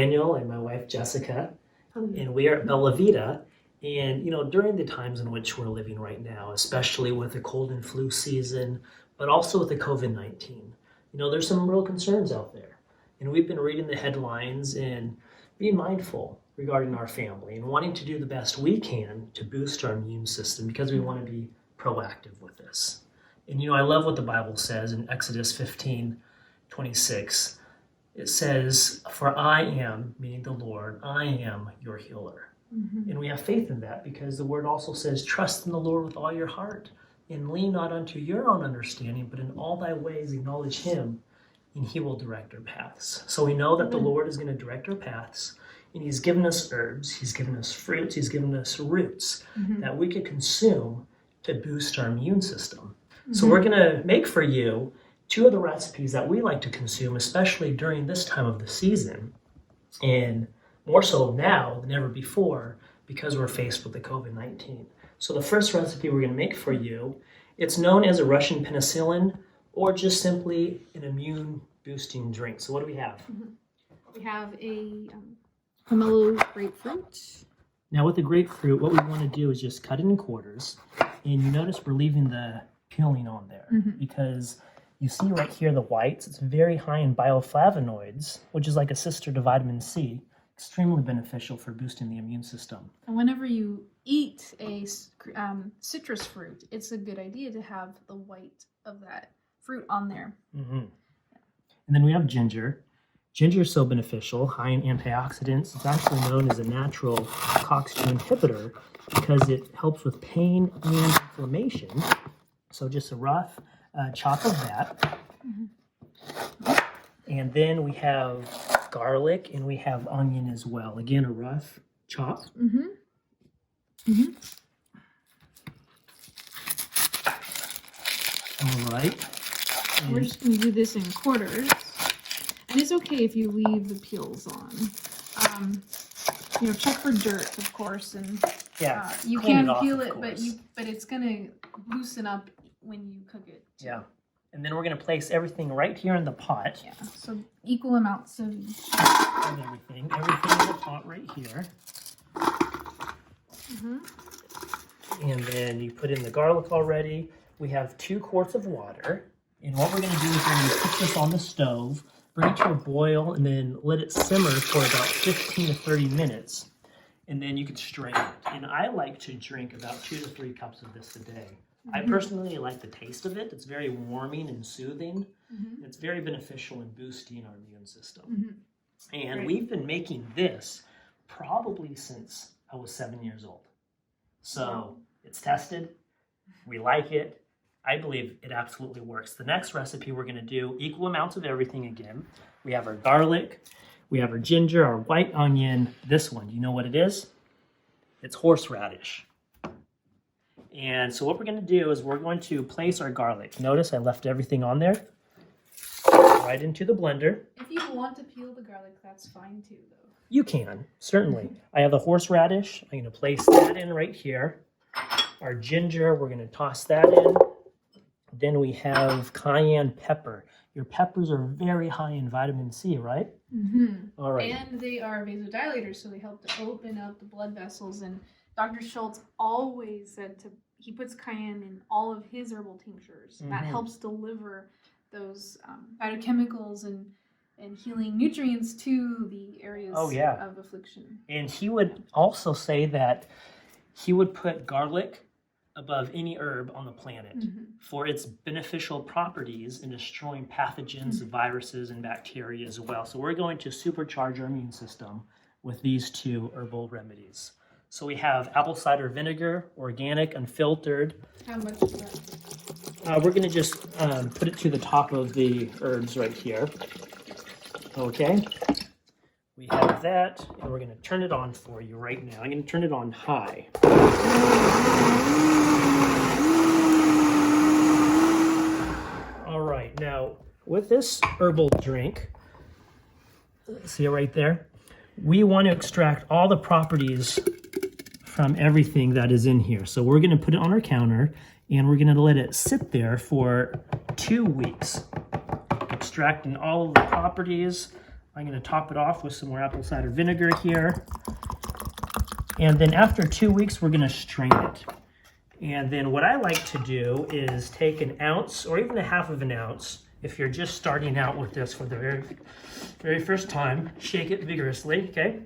Daniel and my wife Jessica, and we are at Bella Vita. And during the times in which we're living right now, especially with the cold and flu season, but also with the COVID-19, there's some real concerns out there. And we've been reading the headlines and being mindful regarding our family and wanting to do the best we can to boost our immune system because we want to be proactive with this. And I love what the Bible says in Exodus 15:26. It says, "For I am," meaning the Lord, "I am your healer." Mm-hmm. And we have faith in that because the word also says, "Trust in the Lord with all your heart and lean not unto your own understanding, but in all thy ways acknowledge him, and he will direct our paths." So we know that the Lord is going to direct our paths, and he's given us herbs, he's given us fruits, he's given us roots that we could consume to boost our immune system. So we're going to make for you 2 of the recipes that we like to consume, especially during this time of the season, and more so now than ever before because we're faced with the COVID-19. So the first recipe we're going to make for you, it's known as a Russian penicillin or just simply an immune boosting drink. So what do we have? We have a pomelo grapefruit. Now with the grapefruit, what we want to do is just cut it in quarters, and you notice we're leaving the peeling on there because you see right here the whites. It's very high in bioflavonoids, which is like a sister to vitamin C, extremely beneficial for boosting the immune system. And whenever you eat a citrus fruit, it's a good idea to have the white of that fruit on there. And then we have ginger. Ginger is so beneficial, high in antioxidants. It's actually known as a natural COX-2 inhibitor because it helps with pain and inflammation. So just a rough chop of that. And then we have garlic and we have onion as well. Again, a rough chop. All right. And we're just going to do this in quarters. And it's okay if you leave the peels on. Check for dirt, of course, and you can peel it, but it's going to loosen up when you cook it. Yeah. And then we're going to place everything right here in the pot. Yeah, so equal amounts of everything in the pot right here. And then you put in the garlic already. We have 2 quarts of water. And what we're going to do is we're going to put this on the stove, bring it to a boil, and then let it simmer for about 15 to 30 minutes. And then you can strain it. And I like to drink about 2 to 3 cups of this a day. I personally like the taste of it. It's very warming and soothing. It's very beneficial in boosting our immune system. And we've been making this probably since I was 7 years old. So it's tested. We like it. I believe it absolutely works. The next recipe we're going to do equal amounts of everything again. We have our garlic. We have our ginger, our white onion. This one, you know what it is? It's horseradish. And so what we're going to do is we're going to place our garlic. Notice I left everything on there. Right into the blender. If you want to peel the garlic, that's fine too, though. You can, certainly. I have the horseradish. I'm going to place that in right here. Our ginger, we're going to toss that in. Then we have cayenne pepper. Your peppers are very high in vitamin C, right? All right. And they are vasodilators, so they help to open up the blood vessels. And Dr. Schultz always said he puts cayenne in all of his herbal tinctures. That helps deliver those phytochemicals and healing nutrients to the areas of affliction. And he would also say that he would put garlic above any herb on the planet for its beneficial properties in destroying pathogens, viruses, and bacteria as well. So we're going to supercharge our immune system with these 2 herbal remedies. So we have apple cider vinegar, organic, unfiltered. How much is that? We're going to just put it to the top of the herbs right here. Okay. We have that, and we're going to turn it on for you right now. I'm going to turn it on high. All right, now with this herbal drink, see it right there? We want to extract all the properties from everything that is in here. So we're going to put it on our counter, and we're going to let it sit there for 2 weeks, extracting all of the properties I'm going to top it off with some more apple cider vinegar here. And then after 2 weeks, we're going to strain it. And then what I like to do is take an ounce or even a half of an ounce. If you're just starting out with this for the very first time, shake it vigorously, okay?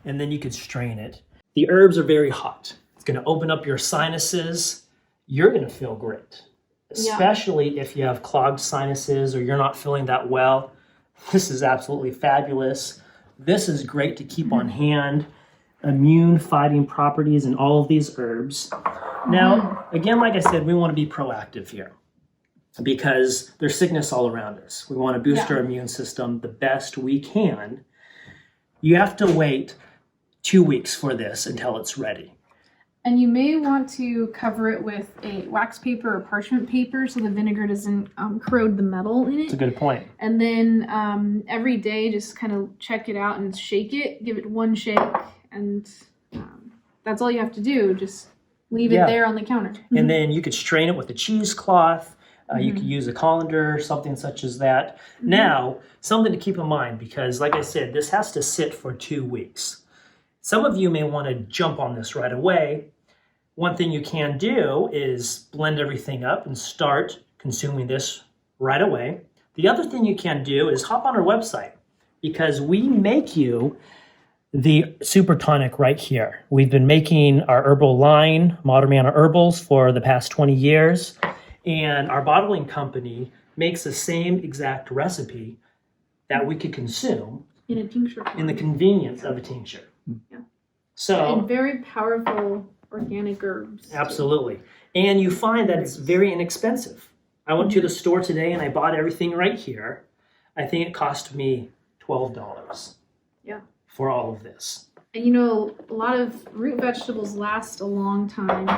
And then you could strain it. The herbs are very hot. It's going to open up your sinuses. You're going to feel great, especially if you have clogged sinuses or you're not feeling that well. This is absolutely fabulous. This is great to keep on hand. Immune fighting properties in all of these herbs. Now, again, like I said, we want to be proactive here because there's sickness all around us. We want to boost our immune system the best we can. You have to wait 2 weeks for this until it's ready. And you may want to cover it with a wax paper or parchment paper so the vinegar doesn't corrode the metal in it. That's a good point. And then every day, just kind of check it out and shake it. Give it one shake, and that's all you have to do. Just leave it there on the counter. And then you could strain it with a cheesecloth. You could use a colander, something such as that. Now, something to keep in mind, because like I said, this has to sit for 2 weeks. Some of you may want to jump on this right away. One thing you can do is blend everything up and start consuming this right away. The other thing you can do is hop on our website, because we make you the super tonic right here. We've been making our herbal line, Modern Manna Herbals, for the past 20 years. And our bottling company makes the same exact recipe that we could consume in a tincture form. In the convenience of a tincture. Yeah. So, and very powerful organic herbs. Absolutely. And you find that it's very inexpensive. I went to the store today and I bought everything right here. I think it cost me $12 for all of this. And you know, a lot of root vegetables last a long time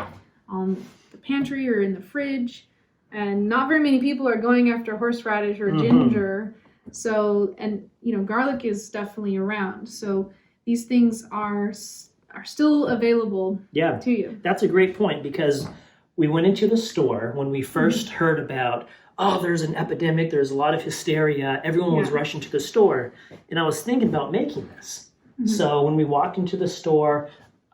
on the pantry or in the fridge. And not very many people are going after horseradish or ginger. So, and you know, garlic is definitely around. So these things are still available to you. That's a great point, because we went into the store when we first heard about, oh, there's an epidemic, there's a lot of hysteria, everyone was rushing to the store, and I was thinking about making this. So when we walked into the store,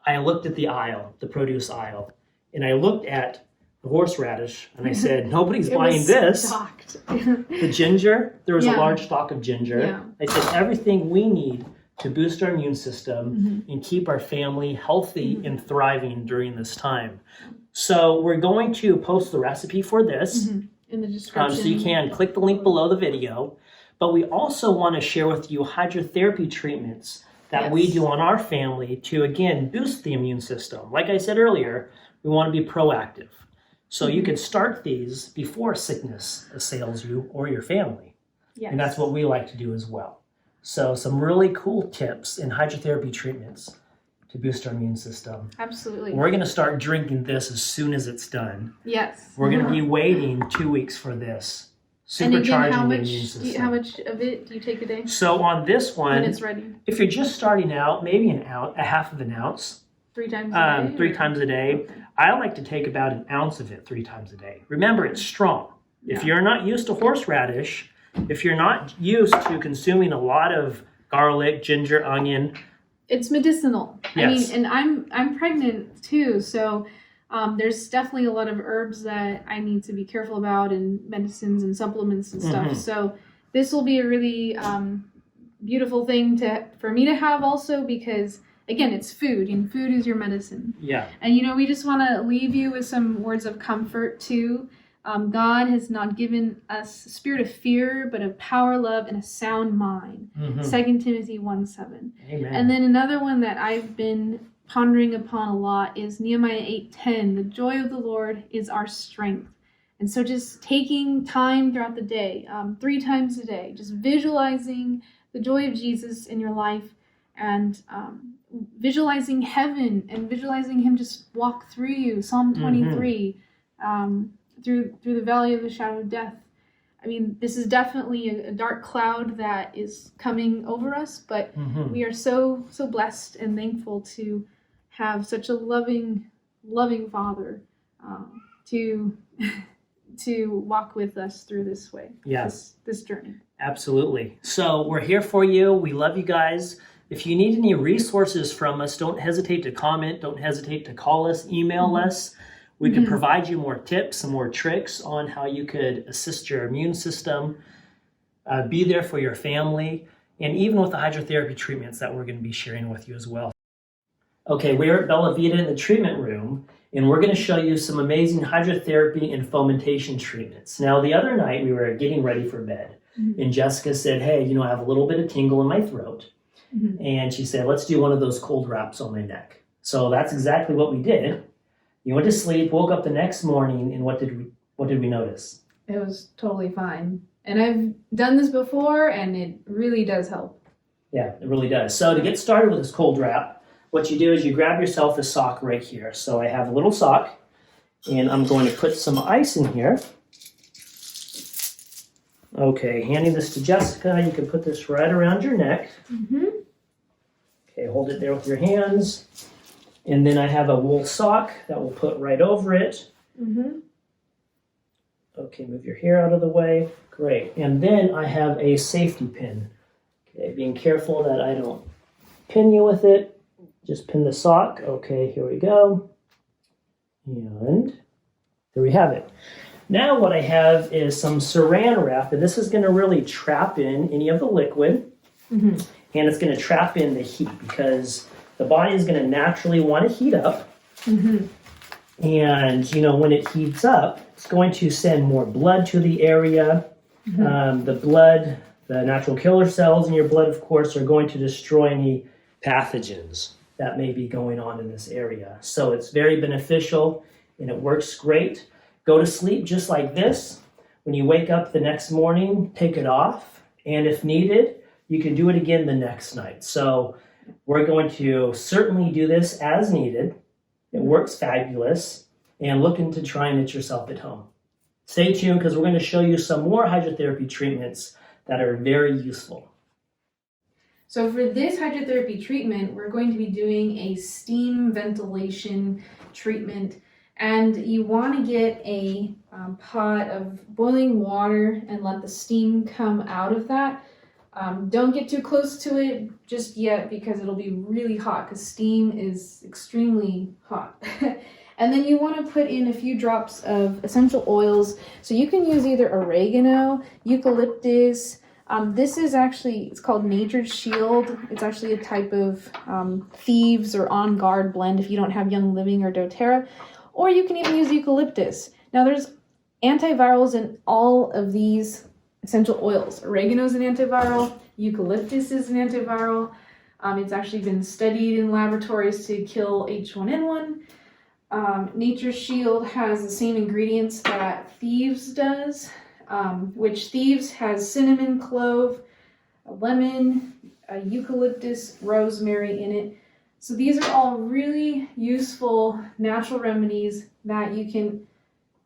I looked at the aisle, the produce aisle, and I looked at the horseradish, and I said, nobody's buying this. The ginger, there was a large stock of ginger. I said, everything we need to boost our immune system and keep our family healthy and thriving during this time. So we're going to post the recipe for this in the description. So you can click the link below the video. But we also want to share with you hydrotherapy treatments that we do on our family to, again, boost the immune system. Like I said earlier, we want to be proactive. So you can start these before sickness assails you or your family. And that's what we like to do as well. So some really cool tips in hydrotherapy treatments to boost our immune system. Absolutely. We're going to start drinking this as soon as it's done. Yes. We're going to be waiting 2 weeks for this. Supercharging and again, the immune system. How much of it do you take a day? So on this one, when it's ready. If you're just starting out, maybe a half of an ounce. 3 times a day? 3 times a day. Okay. I like to take about an ounce of it 3 times a day. Remember, it's strong. If you're not used to horseradish, if you're not used to consuming a lot of garlic, ginger, onion, it's medicinal. Yes. I mean, and I'm pregnant too, so there's definitely a lot of herbs that I need to be careful about, and medicines and supplements and stuff. So this will be a really beautiful thing for me to have also, because again, it's food, and food is your medicine. Yeah. And you know, we just want to leave you with some words of comfort too. God has not given us a spirit of fear, but of power, love, and a sound mind. 2 Timothy 1:7. Amen. And then another one that I've been pondering upon a lot is Nehemiah 8:10. The joy of the Lord is our strength. And so just taking time throughout the day, 3 times a day, just visualizing the joy of Jesus in your life, and visualizing heaven and visualizing him just walk through you. Psalm 23. Through the valley of the shadow of death. I mean, this is definitely a dark cloud that is coming over us, but we are so blessed and thankful to have such a loving Father to walk with us through this way. Yes, this journey. Absolutely. So we're here for you. We love you guys. If you need any resources from us, don't hesitate to comment. Don't hesitate to call us, email us. We can provide you more tips and more tricks on how you could assist your immune system, be there for your family, and even with the hydrotherapy treatments that we're going to be sharing with you as well. Okay, we're at Bella Vita in the treatment room, and we're going to show you some amazing hydrotherapy and fomentation treatments. Now, the other night we were getting ready for bed, and Jessica said, hey, I have a little bit of tingle in my throat. And she said, let's do one of those cold wraps on my neck. So that's exactly what we did. You went to sleep, woke up the next morning, and what did we notice? It was totally fine. And I've done this before, and it really does help. Yeah, it really does. So to get started with this cold wrap, what you do is you grab yourself a sock right here. So I have a little sock, and I'm going to put some ice in here. Okay, handing this to Jessica, you can put this right around your neck. Okay, hold it there with your hands. And then I have a wool sock that we'll put right over it. Okay, move your hair out of the way. Great. And then I have a safety pin. Okay, being careful that I don't pin you with it. Just pin the sock. Okay, here we go. And there we have it. Now what I have is some saran wrap, and this is going to really trap in any of the liquid. And it's going to trap in the heat because the body is going to naturally want to heat up. And, when it heats up, it's going to send more blood to the area. The blood, the natural killer cells in your blood, of course, are going to destroy any pathogens that may be going on in this area. So it's very beneficial, and it works great. Go to sleep just like this. When you wake up the next morning, take it off. And if needed, you can do it again the next night. So we're going to certainly do this as needed. It works fabulous. And look into trying it yourself at home. Stay tuned because we're going to show you some more hydrotherapy treatments that are very useful. So for this hydrotherapy treatment, we're going to be doing a steam ventilation treatment. And you want to get a pot of boiling water and let the steam come out of that. Don't get too close to it just yet because it'll be really hot because steam is extremely hot. And then you want to put in a few drops of essential oils. So you can use either oregano, eucalyptus. This is actually, it's called Nature's Shield. It's actually a type of Thieves or On Guard blend if you don't have Young Living or doTERRA. Or you can even use eucalyptus. Now there's antivirals in all of these essential oils. Oregano is an antiviral. Eucalyptus is an antiviral. It's actually been studied in laboratories to kill H1N1. Nature's Shield has the same ingredients that Thieves does, which Thieves has cinnamon, clove, lemon, eucalyptus, rosemary in it. So these are all really useful natural remedies that you can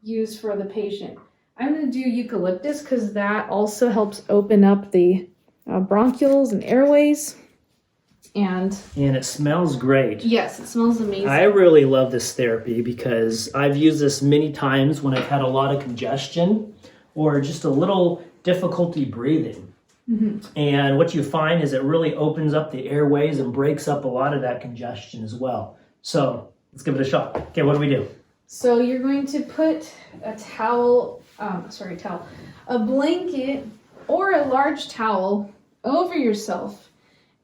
use for the patient. I'm going to do eucalyptus because that also helps open up the bronchioles and airways. And it smells great. Yes, it smells amazing. I really love this therapy because I've used this many times when I've had a lot of congestion or just a little difficulty breathing. And what you find is it really opens up the airways and breaks up a lot of that congestion as well. So let's give it a shot. Okay, what do we do? So you're going to put a a blanket or a large towel over yourself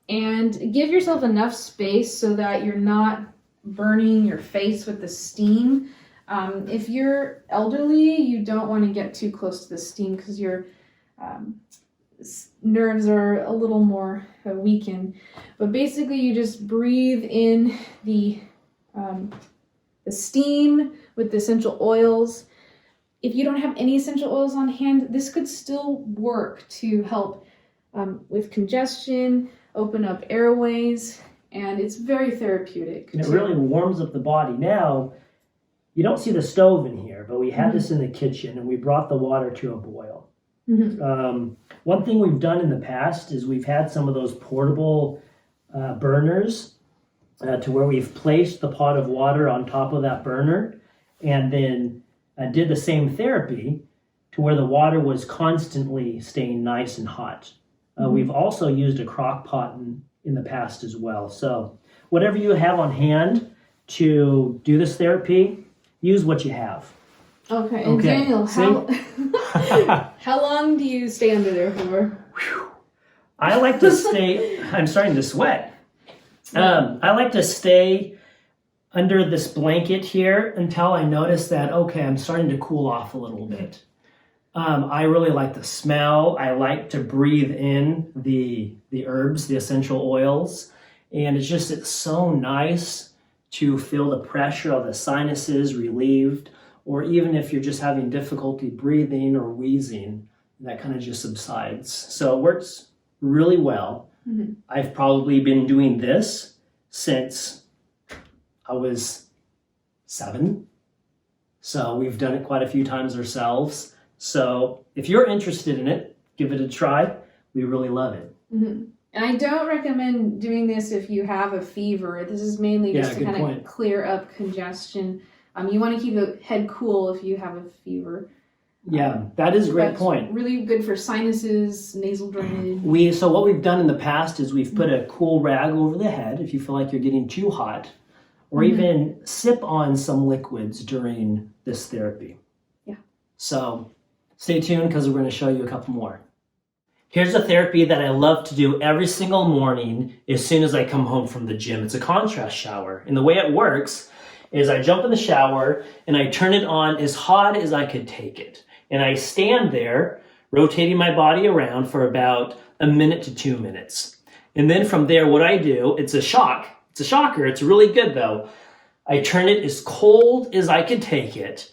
and give yourself enough space so that you're not burning your face with the steam. If you're elderly, you don't want to get too close to the steam because your nerves are a little more weakened. But basically you just breathe in the steam with the essential oils. If you don't have any essential oils on hand, this could still work to help with congestion, open up airways, and it's very therapeutic. And it really warms up the body. Now, you don't see the stove in here, but we had this in the kitchen and we brought the water to a boil. One thing we've done in the past is we've had some of those portable burners to where we've placed the pot of water on top of that burner and then did the same therapy to where the water was constantly staying nice and hot. We've also used a crock pot in the past as well. So whatever you have on hand to do this therapy, use what you have. Okay, and Daniel, how long do you stay under there for? I like to stay, I'm starting to sweat. I like to stay under this blanket here until I notice that, okay, I'm starting to cool off a little bit. I really like the smell. I like to breathe in the herbs, the essential oils. And it's so nice to feel the pressure of the sinuses relieved, or even if you're just having difficulty breathing or wheezing, that kind of just subsides. So it works really well. Mm-hmm. I've probably been doing this since I was 7. So we've done it quite a few times ourselves. So if you're interested in it, give it a try. We really love it. Mm-hmm. And I don't recommend doing this if you have a fever. This is mainly just to kind of clear up congestion. You want to keep the head cool if you have a fever. Yeah, that is a great point. Really good for sinuses, nasal drainage. So what we've done in the past is we've put a cool rag over the head if you feel like you're getting too hot, or even sip on some liquids during this therapy. Yeah. So stay tuned because we're going to show you a couple more. Here's a therapy that I love to do every single morning as soon as I come home from the gym. It's a contrast shower. And the way it works is I jump in the shower and I turn it on as hot as I could take it. And I stand there rotating my body around for about 1 minute to 2 minutes. And then from there, what I do, it's a shock. It's a shocker. It's really good though. I turn it as cold as I could take it.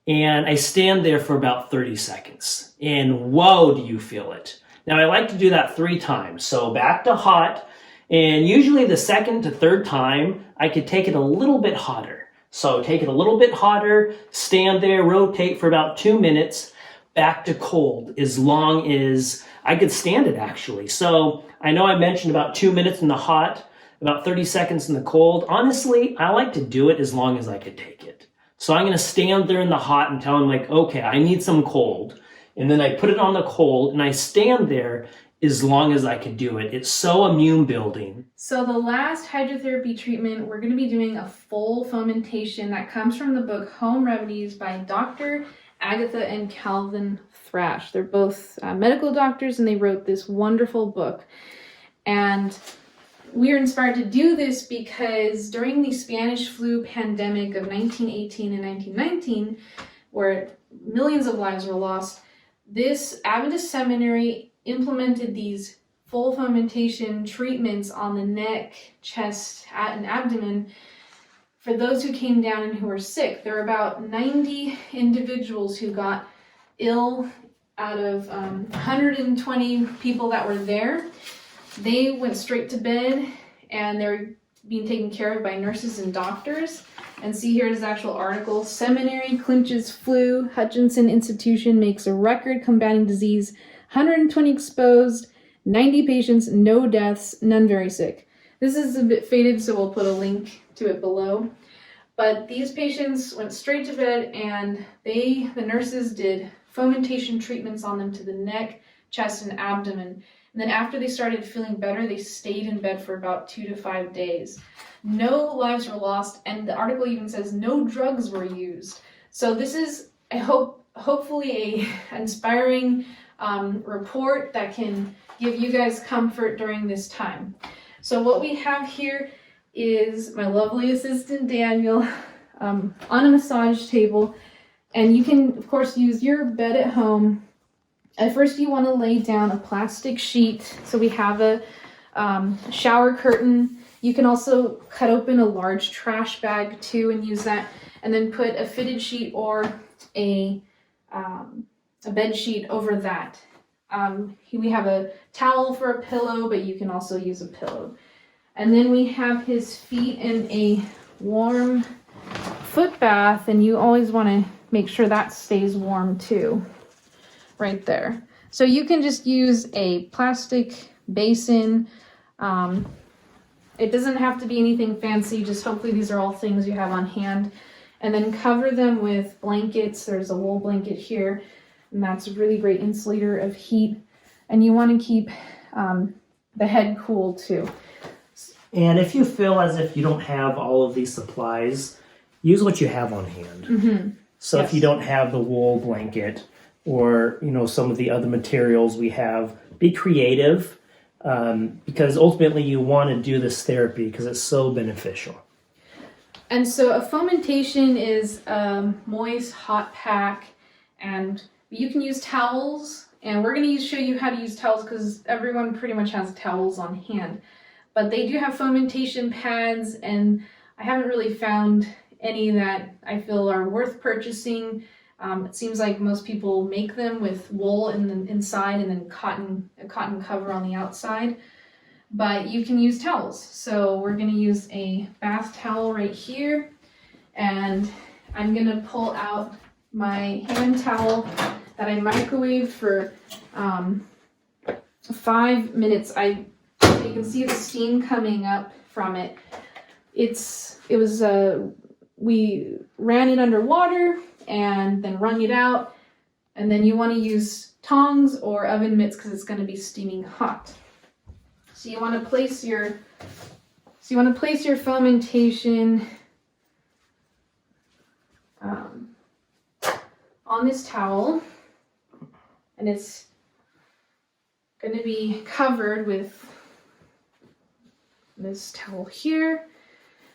And I stand there for about 30 seconds. And whoa, do you feel it? Now I like to do that 3 times. So back to hot. And usually the second to third time, I could take it a little bit hotter. So take it a little bit hotter, stand there, rotate for about 2 minutes, back to cold, as long as I could stand it actually. So I know I mentioned about 2 minutes in the hot, about 30 seconds in the cold. Honestly, I like to do it as long as I could take it. So I'm gonna stand there in the hot until I'm like, okay, I need some cold. And then I put it on the cold and I stand there as long as I could do it. It's so immune building. So the last hydrotherapy treatment, we're going to be doing a full fomentation that comes from the book Home Remedies by Dr. Agatha and Calvin Thrash. They're both medical doctors and they wrote this wonderful book. And we are inspired to do this because during the Spanish flu pandemic of 1918 and 1919, where millions of lives were lost, this Adventist seminary implemented these full fomentation treatments on the neck, chest, and abdomen for those who came down and who were sick. There were about 90 individuals who got ill out of 120 people that were there. They went straight to bed and they're being taken care of by nurses and doctors. And see, here's the actual article. Seminary clinches flu. Hutchinson Institution makes a record combating disease. 120 exposed, 90 patients, no deaths, none very sick. This is a bit faded, so we'll put a link to it below. But these patients went straight to bed and the nurses did fomentation treatments on them to the neck, chest, and abdomen. And then after they started feeling better, they stayed in bed for about 2 to 5 days. No lives were lost, and the article even says no drugs were used. So this is, I hope, hopefully a inspiring report that can give you guys comfort during this time. So what we have here is my lovely assistant Daniel on a massage table, and you can of course use your bed at home. At first you want to lay down a plastic sheet. So we have a shower curtain. You can also cut open a large trash bag too and use that, and then put a fitted sheet or a bed sheet over that. We have a towel for a pillow, but you can also use a pillow. And then we have his feet in a warm foot bath, and you always want to make sure that stays warm too, right there. So you can just use a plastic basin. It doesn't have to be anything fancy, just hopefully these are all things you have on hand. And then cover them with blankets. There's a wool blanket here. and that's a really great insulator of heat. And you want to keep the head cool too. And if you feel as if you don't have all of these supplies, use what you have on hand. Mm-hmm. So if you don't have the wool blanket or, you know, some of the other materials we have, be creative, because ultimately you want to do this therapy because it's so beneficial. And so a fomentation is a moist, hot pack, and you can use towels. And we're going to show you how to use towels because everyone pretty much has towels on hand. But they do have fomentation pads, and I haven't really found any that I feel are worth purchasing. It seems like most people make them with wool in the inside and then a cotton cover on the outside. But you can use towels. So we're going to use a bath towel right here, and I'm going to pull out my hand towel that I microwaved for 5 minutes. You can see the steam coming up from it. We ran it under water and then wrung it out, and then you want to use tongs or oven mitts because it's going to be steaming hot. So you want to place your fomentation on this towel, and it's going to be covered with this towel here,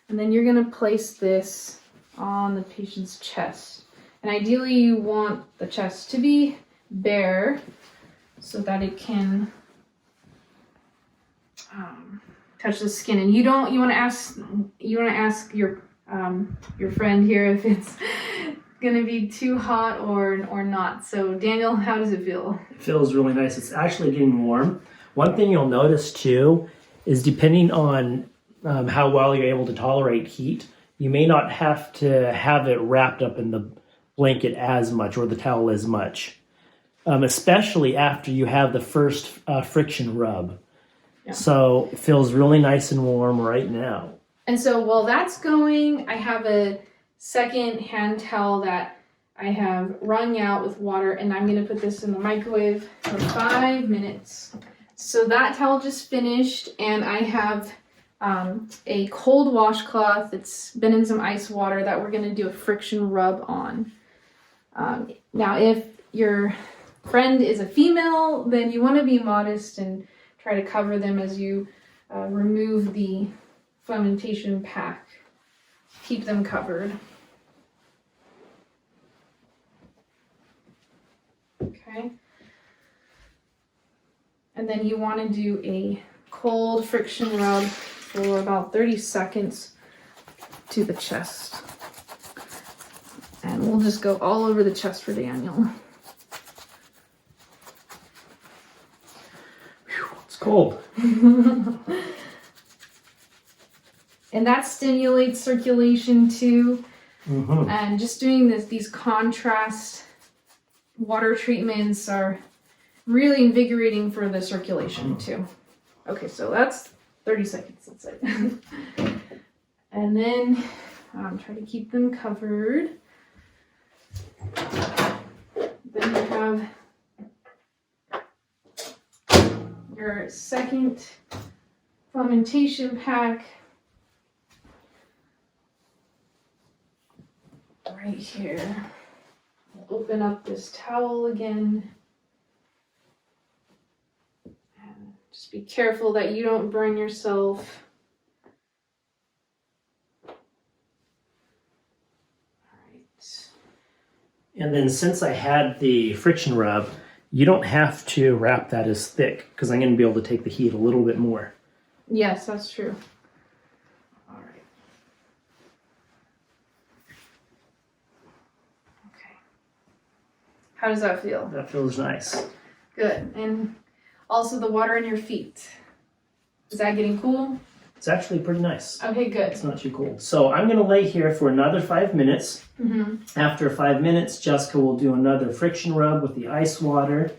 and then you're going to place this on the patient's chest. And ideally you want the chest to be bare so that it can touch the skin. And you want to ask your friend here if it's going to be too hot or not. So Daniel, how does it feel? It feels really nice. It's actually getting warm. One thing you'll notice too is depending on how well you're able to tolerate heat, you may not have to have it wrapped up in the blanket as much or the towel as much, especially after you have the first friction rub. Yeah. So it feels really nice and warm right now. And so while that's going, I have a second hand towel that I have wrung out with water, and I'm going to put this in the microwave for 5 minutes. So that towel just finished, and I have a cold washcloth that's been in some ice water that we're going to do a friction rub on. Now, if your friend is a female, then you want to be modest and try to cover them as you remove the fomentation pack. Keep them covered. Okay. And then you want to do a cold friction rub for about 30 seconds to the chest. And we'll just go all over the chest for Daniel. Whew, it's cold. And that stimulates circulation too. Mm-hmm. And just doing these contrast water treatments are really invigorating for the circulation too. Okay, so that's 30 seconds, that's it. And then try to keep them covered. Then you have your second fomentation pack right here. Open up this towel again. And just be careful that you don't burn yourself. And then since I had the friction rub, you don't have to wrap that as thick because I'm going to be able to take the heat a little bit more. Yes, that's true. All right. Okay. How does that feel? That feels nice. Good. And also the water in your feet. Is that getting cool? It's actually pretty nice. Okay, good. It's not too cold. So I'm going to lay here for another 5 minutes. Mm-hmm. After 5 minutes, Jessica will do another friction rub with the ice water.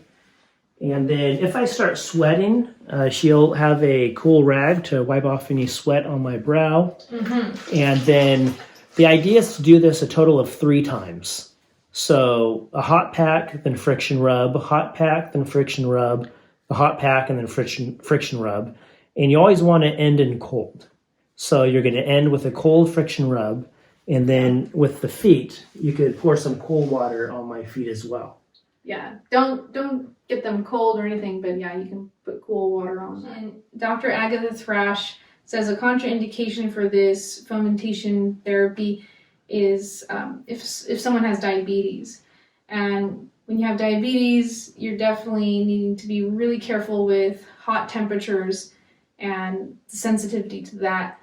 And then if I start sweating, she'll have a cool rag to wipe off any sweat on my brow. Mm-hmm. And then the idea is to do this a total of 3 times. So a hot pack, then friction rub, a hot pack, then friction rub, a hot pack, and then friction rub. And you always want to end in cold. So you're going to end with a cold friction rub. And then with the feet, you could pour some cold water on my feet as well. Yeah, don't get them cold or anything, but yeah, you can put cool water on them. And Dr. Agatha Thrash says a contraindication for this fomentation therapy is if someone has diabetes. And when you have diabetes, you're definitely needing to be really careful with hot temperatures and the sensitivity to that.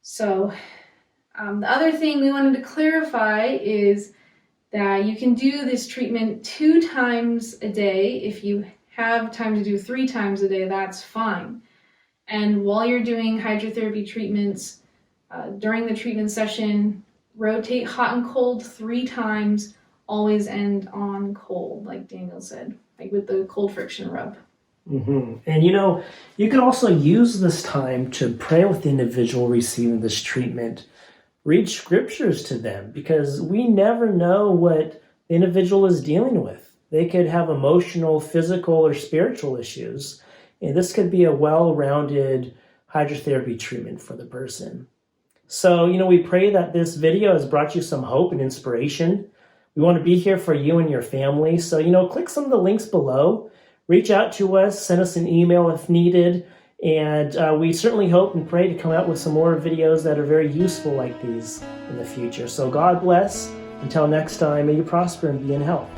So the other thing we wanted to clarify is that you can do this treatment 2 times a day. If you have time to do 3 times a day, that's fine. And while you're doing hydrotherapy treatments, during the treatment session, rotate hot and cold 3 times, always end on cold, like Daniel said, like with the cold friction rub. Mm-hmm. And you can also use this time to pray with the individual receiving this treatment. Read scriptures to them, because we never know what the individual is dealing with. They could have emotional, physical, or spiritual issues. And this could be a well-rounded hydrotherapy treatment for the person. So, we pray that this video has brought you some hope and inspiration. We want to be here for you and your family. So, click some of the links below. Reach out to us, send us an email if needed. And we certainly hope and pray to come out with some more videos that are very useful like these in the future. So God bless. Until next time, may you prosper and be in health.